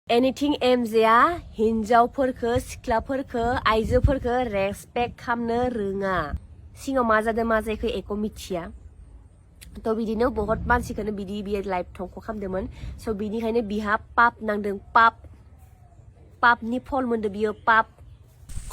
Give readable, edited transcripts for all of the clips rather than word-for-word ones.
Anything MZया हिनजावफोरखो सिख्लाफोरखो आइजोफोरखो respect खामनो रोङा सिङाव मा जादों मा जायाखै एको मिथिया तो बिदिनो बहुत मानसिखौनो बिदि बियो लाइफ थंख खामदोंमोन स बिनिखायनो बिहा पाप नांदों पापनि फल मोनदों बियो पाप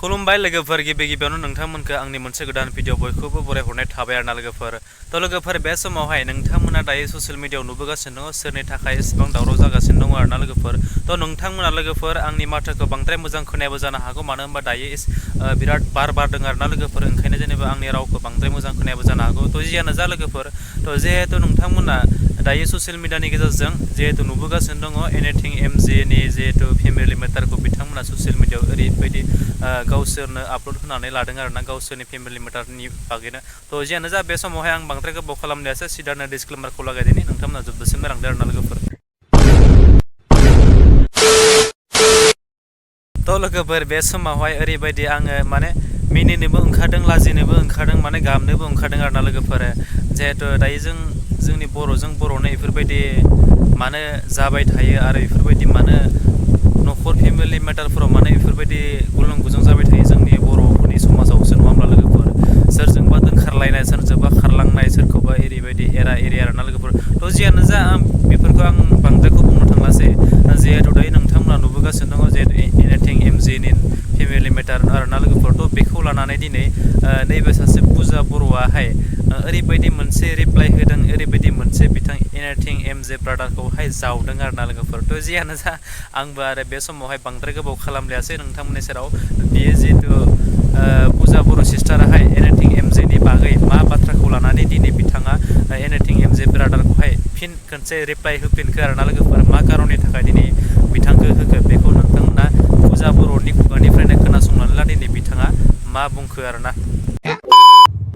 खुलुमबाय लोगोफोर गिबि गिबियावनो नोंथांमोनखौ आंनि मोनसे गोदान भिडिअ बयखौबो बरायहरनाय थाबाय आरोना लोगोफोर तो लोगोफोर बे समावहाय नोंथांमोना दायो ससियेल मिडियायाव नुबोगासिनो दङ सोरनि थाखाय एसेबां दावराव जागासिनो दङ आरोना लोगोफोर तो नोंथांमोना लोगोफोर आंनि माथोखौ बांद्राय मोजां खोनायाबो जानो हागौ मानो होनबा दायो बिराद बार बारदों आरोना लोगोफोर ओंखायनो जेनेबा आंनि रावखौ बांद्राय मोजां खोनायाबो जानो हागौ तो जियानो जा लोगोफोर तो जिहेतु नोंथांमोना दायो ससियेल मिडियानि गेजेरजों जिहेतु नुबोगासिनो दङ एनिथिं एमजेनि जिहेतु फेमिलि मेटारखौ बिथांमोना ससियेल मिडियायाव ओरैबायदि गावसोरनो आपल'ड होनानै लादों आरोना गावसोरनि फेमिलि मेटारनि बागैनो तो जियानो जा बे समावहाय आं बांद्राय गोबाव खालामनायासो सिदानो डिसक्लेमारखौ लागायदिनि नोंथांमोना जोबजासिम नायलांदो आरोना लोगोफोर तो लोगोफोर बे समावहाय ओरैबायदि आङो माने मिनिनोबो ओंखारदों लाजिनोबो ओंखारदों माने गाबनोबो ओंखारदों आरोना लोगोफोर जिहेतु दायो जोंनि बर'जों बर'नो बेफोरबायदि मानो जाबाय थायो आरो बेफोरबायदि मानो न'खर फेमिलि मेटारफोराव माने बेफोरबायदि गुलुं गुजुं जाबाय थायो जोंनि बर'फोरनि समाजावसो नङा होमब्ला लोगोफोर सोरजोंबा दोनखारलायनाय सोरजोंबा खारलांनाय सोरखौबा एरैबायदि एरा एरि आरोना लोगोफोर तो जियानो जा बेफोरखौ आं बांद्रायखौ बुंनो थांलासै जिहेतु दायो नोंथांमोना नुबोगासिनो दङ जिहेतु एनिथिं एमजेनि फेमिलि मेटार आरोना लोगोफोर तो बेखौ लानानै दिनै नैबे सासे पुजा बर'आहाय ओरैबायदि मोनसे रिप्लाइ होदों ओरैबायदि मोनसे बिथां एनिथिं एमजे ब्रादारखौहाय जावदों आरोना लोगोफोर तो जियानो जा आंबो आरो बे समावहाय बांद्राय गोबाव खालामलायासै नोंथांमोननि सेराव बियो जिहेतु पुजा बर' सिस्टाराहाय एनिथिं एमजेनि बागै मा बाथ्राखौ लानानै दिनै बिथाङा एनिथिं एमजे ब्रादारखौहाय फिन खनसे रिप्लाइ होफिनखो आरोना लोगोफोर मा खारननि थाखाय दिनै बिथांखौ होखो बेखौ नोंथांमोना पुजा बर'नि खुगानिफ्रायनो खोनासंनानै ला दिनै बिथाङा मा बुंखो आरोना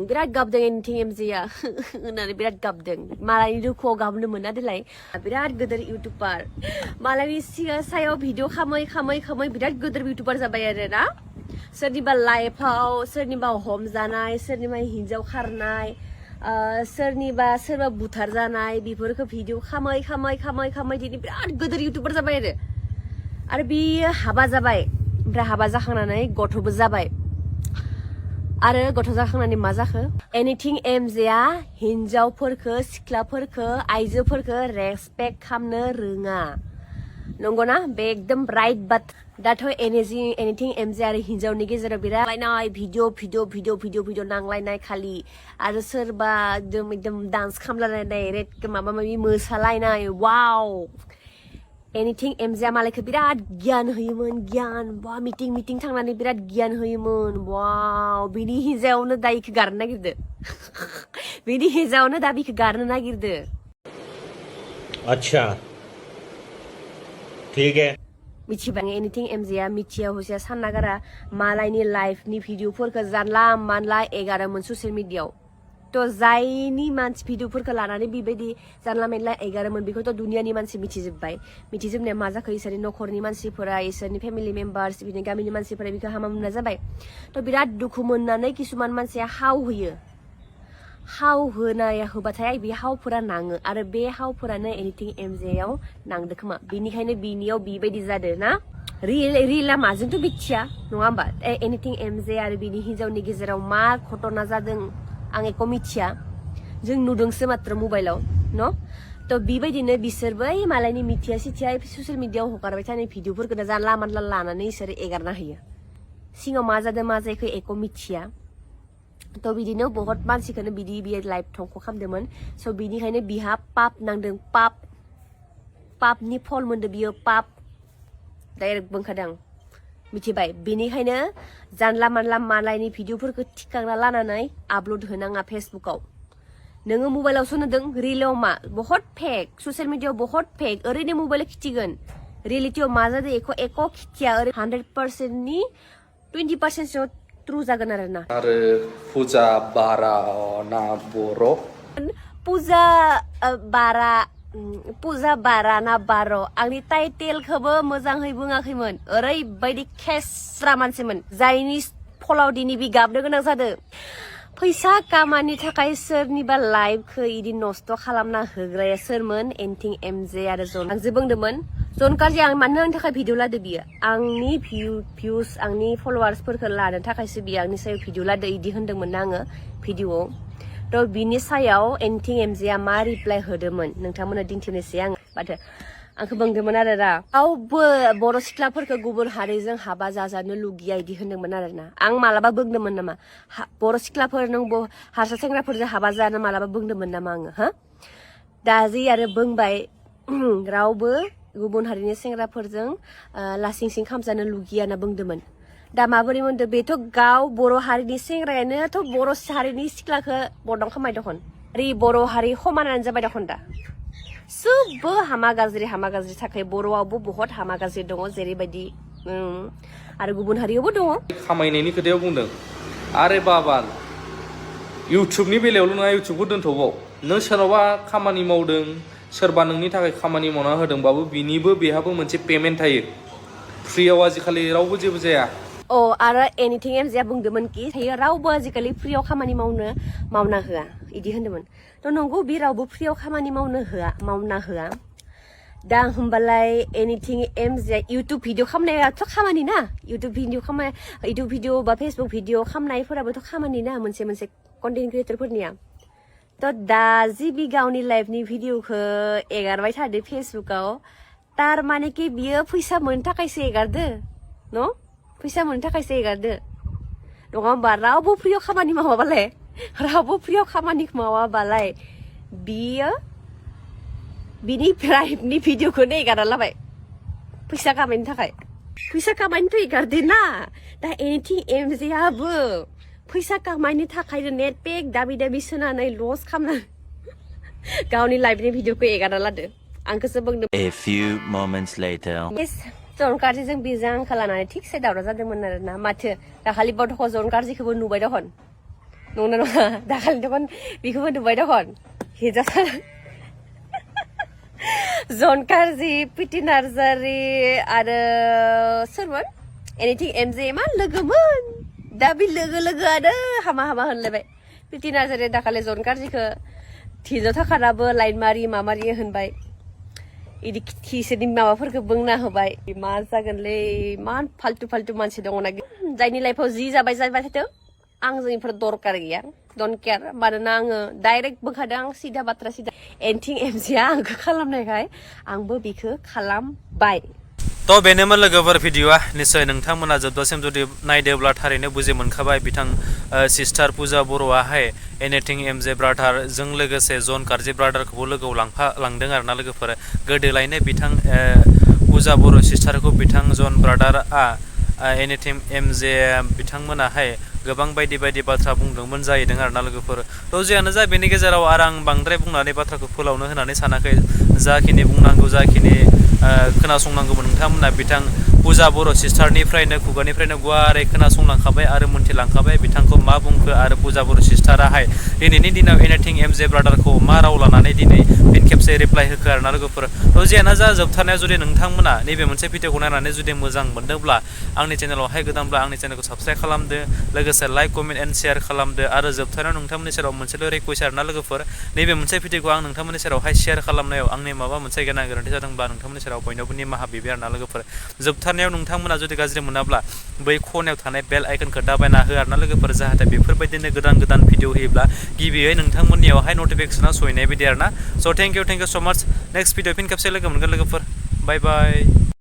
बिराद गाबदों एनिथिं एमजेया होननानै बिराद गाबदों मालायनि दुखुआव गाबनो मोना देलाय बिराद गोदोर इउटुबार मालायनि सायाव भिडिअ खामै बिराद गोदोर इउटुबार जाबाय आरो ना सोरनिबा लाइफआव सोरनिबा हमजानाय सोरनिबा हिन्जाव खारनाय सोरबा बुथार जानाय बेफोरखौ भिडिअ खामै दिनै बिराद गोदोर इउटुबार जाबाय आरो बियो हाबा जाबाय ओमफ्राय हाबा जाखांनानै गथ'बो जाबाय आरो गथ' जाखांनानै मा जाखो एनिथिं एमजेया हिनजावफोरखो सिख्लाफोरखो आइजोफोरखो रेसपेक्ट खामनो रोङा नंगौना बे एकदम राइट बाट दाथ' एनिथिं एमजे आरो हिनजावनि गेजेराव बिराद नांलायनाय भिडिअ नांलायनाय खालि आरो सोरबा एकदम डान्स खालामलायनाय रेड माबा माबि मोसालायनाय वाव एनिथिं एमजेया मालायखौ बिराद गियान होयोमोन गियान बा मिटिं थांनानै बिराद गियान होयोमोन वाव बिनि हिजावनो दा इखौ गारनो नागिरदो बिनि हिजावनो दा बिखौ गारनो नागिरदो अच्छा ठीक है मिथिबाय एनिथिं एमजेया मिथिया हुसिया सानना गारा मालायनि लाइफनि भिडिअफोरखौ जानला मानला एगारोमोन ससियेल मिडियायाव तो जायनि मानसि भिडिअफोरखौ लानानै बेबायदि जानला मेनला एगारोमोन बेखौथ' दुनियानि मानसि मिथिजोबनाया मा जाखो इसोरनि न'खरनि मानसिफोरा इसोरनि फेमिलि मेम्बार्स बिदिनो गामिनि मानसिफोरा बेखौ हामा मोनना जाबाय तो बिराद दुखु मोननानै किसुमान मानसिया हाव होयो हाव होबाथाय बे हावफोरा नाङो आरो बे हावफोरानो एनिथिं एमजेयाव नांदो खोमा बेनिखायनो बिनियाव बेबायदि जादों ना रियेला माजोंथ' मिथिया नङा होमबा एनिथिं एमजे आरो बिनि हिन्जावनि गेजेराव मा घटना जादों आं एको मिथिया जों नुदोंसो मात्र मबाइलाव न' तो बेबायदिनो बिसोरबो मालायनि मिथिया सिथिया ससियेल मिडियायाव हगारबाय थानाय भिडिअफोरखौनो जानला मानला लानानै इसोर एगारना होयो सिङाव मा जादों मा जायाखै एको मिथिया तो बिदिनो बहुत मानसिखौनो बियो लाइफ थंख खालामदोंमोन स बिनिखायनो बिहा पाप नांदों पापनि फल मोनदों बियो पाप डाइरेक्ट बुंखादों मिथिबाय बेनिखायनो जानला मानला मालायनि भिडिअफोरखौ थिखांना लानानै आपल'ड होनाङा फेसबुकाव नोङो मबाइलावसो नुदों रियेलाव मा बहुत फेक ससियेल मिडियायाव बहुत फेक ओरैनो मबाइलाव खिथिगोन रियेलिटियाव मा जादों एको खिथिया ओरै 100%नि 20%सो ट्रु जागोन आरोना आरो पुजा बारा ना बर' पुजा बारा ना बार' आंनि टाइटेलखौबो मोजाङै बुङाखैमोन ओरैबायदि खेस्रा मानसिमोन जायनि फलाव दिनै बि गाबनो गोनां जादों फैसा कामानि थाखाय सोरनिबा लाइफखौ इदि नस्थ' खालामना होग्राया सोरमोन एनिथिं एमजे आरो जन आंजे बुंदोंमोन जनकारजि आं मानो आंनि थाखाय भिडिअ लादो बियो आंनि भिउस आंनि फलोवार्सफोरखौ लानो थाखायसो बियो आंनि सायाव भिडिअ लादो इदि होनदोंमोन ना आङो भिडिअआव थ' बिनि सायाव एनिथिं एमजेआ मा रिप्लाइ होदोंमोन नोंथांमोननो दिन्थिनोसै आं माथो आंखौ बुंदोंमोन आरो दा रावबो बर' सिख्लाफोरखौ गुबुन हारिजों हाबा जाजानो लुगैया इदि होनदोंमोन आरोना आं मालाबा बुंदोंमोन नामा बर' सिख्लाफोर नों हारसा सेंग्राफोरजों हाबा जानो मालाबा बुंदोंमोन नामा आङो हा दा जि आरो बुंबाय रावबो गुबुन हारिनि सेंग्राफोरजों लासिं सिं खामजानो लुगैया होनना बुंदोंमोन दा माबोरै मोनदों बेथ' गाव बर' हारिनि सेंग्रायानोथ' बर' हारिनि सिख्लाखौ बदनाम खालामबाय दखन बर' हारि समानानो जाबाय दखन दा सबबो हामा गाज्रि थाखाय बर'आवबो बहुत हामा गाज्रि दङ जेरैबायदि आरो गुबुन हारियावबो दङ खामायनायनि खोथायाव बुंदों आरे बाबा इउटुबनि बेलायावल' नङा इउटुबखौ दोनथ'बाव नों सोरनावबा खामानि मावदों सोरबा नोंनि थाखाय खामानि मावना होदोंबाबो बिनिबो बेहाबो मोनसे पेमेन्ट थायो फ्रियाव आजिखालि रावबो जेबो जाया आरो एनिथिं एमजेआ बुंदोंमोन कि थायो रावबो आजिखालि फ्रियाव खामानि मावना होआ इदि होनदोंमोन थ' नंगौ बे रावबो फ्रियाव खामानि मावना होआ दा होमबालाय एनिथिं एमजेआ इउटुब भिडिअ खालामनायाथ' खामानि ना इउटुब भिडिअ बा फेसबुक भिडिअ खालामनायफोराबोथ' खामानि ना मोनसे कन्टेन्ट क्रिएटरफोरनिया थ' दा जि बि गावनि लाइफनि भिडिअखौ एगारबाय थादो फेसबुकाव तारमाने कि बियो फैसा मोननो थाखायसो एगारदो न' फैसा मोननो थाखायसो एगारदो नङा होमबा रावबो फ्रियाव खामानि मावाबालाय बियो बिनि लाइफनि भिडिअखौनो एगारना लाबाय फैसा खामायनोथ' एगारदो ना दा एनिथिं एमजेआबो फैसा खामायनो थाखायनो नेट पेक दाबि सोनानै लस खालामना गावनि लाइफनि भिडिअखौ एगारना लादो आंखौसो बुंदों A few moments later. जनकारजिजों बिजों आंखौ लानानै थिगसे दावराव जादोंमोन आरोना माथो दाखालि बदख' जनकारजिखौबो नुबाय दखन नंगौना नङा दाखालि दखन बेखौबो नुबाय दखन हिजाब जनकारजि पिटि नार्जारि आरो सोरमोन एनिथिं एमजे मा लोगोमोन दा बे लोगोआनो हामा होनलायबाय पिटि नार्जारि दाखालि जनकारजिखौ थिजौ थाखाराबो लाइन मामारि होनबाय इदि खिसोरनि माबाफोरखौ बुंना होबाय मा जागोनलै मान फाल्तु मानसि दङ ना जायनि लाइफआव जि जाबाय थाथों आंजों इफोर दरकार गैया डन्ट केयार मानोना आङो डाइरेक्ट बुंखादों आं सिदा एनिथिं एमजेआ आंखौ खालामनायखाय आंबो बेखौ खालामबाय थ' बेनोमोन लोगोफोर भिडिअआ निस्सय नोंथांमोना जोबजासिम जुदि नायदोब्ला थारैनो बुजि मोनखाबाय बिथां सिस्टार पुजा बर'आहाय एनिथिं एमजे ब्रादारजों लोगोसे जनकारजि ब्रादारखौबो लोगोआव लांदों आरोना लोगोफोर गोदोलायनो बिथां पुजा बर' सिस्टारखौ बिथां जन ब्रादारआ एनिथिं एमजे बिथांमोनाहाय गोबां बायदि बाथ्रा बुंदोंमोन जाहैदों आरोना लोगोफोर थ' जियानो जा बेनि गेजेराव आरो आं बांद्राय बुंनानै बाथ्राखौ फोलावनो होननानै सानाखै जाखिनि बुंनांगौ जाखिनि खोनासंनांगौमोन नोंथांमोना बिथां पुजा बर' सिस्टारनिफ्रायनो खुगानिफ्रायनो गुवारै खोनासंलांखाबाय आरो मोन्थिलांखाबाय बिथांखौ मा बुंखो आरो पुजा बर' सिस्टाराहाय दिनैनि दिनाव एनिथिं एमजे ब्रादारखौ मा राव लानानै दिनै फिन खेबसे रिप्लाइ होखो आरोना लोगोफोर थ' जियानो जा जोबथारनायाव जुदि नोंथांमोना नैबे मोनसे भिडिअखौ नायनानै जुदि मोजां मोनदोंब्ला आंनि चेनेलावहाय गोदानब्ला आंनि चेनेलखौ साबस्क्राइब खालामदो लोगोसे लाइक कमेन्ट एन्ड शेयार खालामदो आरो जोबथारनायाव नोंथांमोननि सेराव मोनसेल' रिक्वेस्ट आरोना लोगोफोर नैबे मोनसे भिडिअखौ आं नोंथांमोननि सेरावहाय शेयार खालामनायाव आंनि माबा मोनसे गोरोन्थि जादोंब्ला नोंथांमोननि सेराव बयनावबो निमाहा बिबाय आरोना लोगोफोर जोबथारनायाव नोंथांमोना जुदि गाज्रि मोनाब्ला बै खनायाव थानाय बेल आइकनखौ दाबायना हो आरोना लोगोफोर जाहाथे बेफोरबायदिनो गोदान भिडिअ होयोब्ला गिबियै नोंथांमोननियावहाय नटिफिकेसना सहैनाय बायदि आरोना स' थेंक इउ स' माच नेक्स्ट भिडिअ फिन खेबसे लोगो मोनगोन लोगोफोर बाय